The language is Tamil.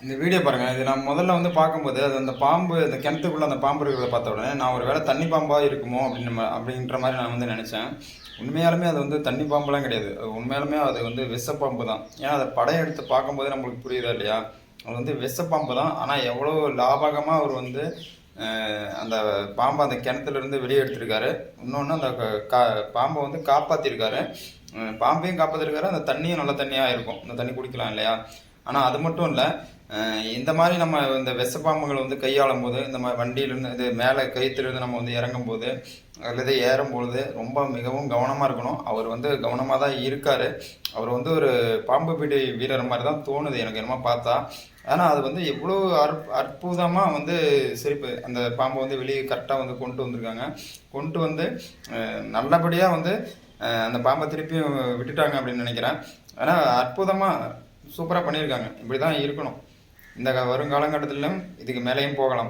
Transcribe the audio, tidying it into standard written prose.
இந்த வீடியோ பாருங்க. இது நான் முதல்ல வந்து பார்க்கும்போது, அது அந்த பாம்பு அந்த கிணத்துக்குள்ள அந்த பாம்பு இருக்கிறத பார்த்த உடனே, நான் ஒரு வேளை தண்ணி பாம்பா இருக்குமோ அப்படின்ற மாரி நான் வந்து நெனச்சேன். உண்மையாலுமே அது வந்து தண்ணி பாம்புலாம் கிடையாது. அது உண்மையாலுமே அது வந்து விஷப்பாம்பு தான். ஏன்னா, அத படம் எடுத்து பார்க்கும்போதே நம்மளுக்கு புரியுதா இல்லையா? அது வந்து விஷப்பாம்பு தான். ஆனா, எவ்வளோ லாபகமா அவர் வந்து அந்த பாம்ப அந்த கிணத்துலருந்து வெளிய எடுத்திருக்காரு. இன்னொன்னு அந்த பாம்ப வந்து காப்பாத்தியிருக்காரு. பாம்பையும் காப்பாத்திருக்காரு. அந்த தண்ணியும் நல்ல தண்ணியா இருக்கும். அந்த தண்ணி குடிக்கலாம் இல்லையா? ஆனா, அது மட்டும் இல்ல. இந்த மாரி நம்ம இந்த விஷப்பாம்புகள வந்து கையாளும்போது, இந்த மாரி வண்டியிலருந்து இது மேல கயித்துலருந்து நம்ம வந்து இறங்கும்போது, அல்லது ஏறும்பொழுது ரொம்ப மிகவும் கவனமா இருக்கணும். அவர் வந்து கவனமா தான் இருக்காரு. அவர் வந்து ஒரு பாம்பு பிடி வீரர் மாரி தான் தோணுது எனக்கு என்னமோ பார்த்தா. ஆனா அது வந்து எவ்வளோ அற்புதமா வந்து சிரிப்பு அந்த பாம்ப வந்து வெளிய கரெக்ட்டா வந்து கொண்டு வந்திருக்காங்க. கொண்டு வந்து நல்லபடியா வந்து அந்த பாம்ப திருப்பியும் விட்டுட்டாங்க அப்படின்னு நெனைக்கிறேன். ஆனா அற்புதமா சூப்பரா பண்ணியிருக்காங்க. இப்படிதான் இருக்கணும். இந்த வருங்காலங்கட்டத்திலும் இதுக்கு மேலேயும் போகலாம்.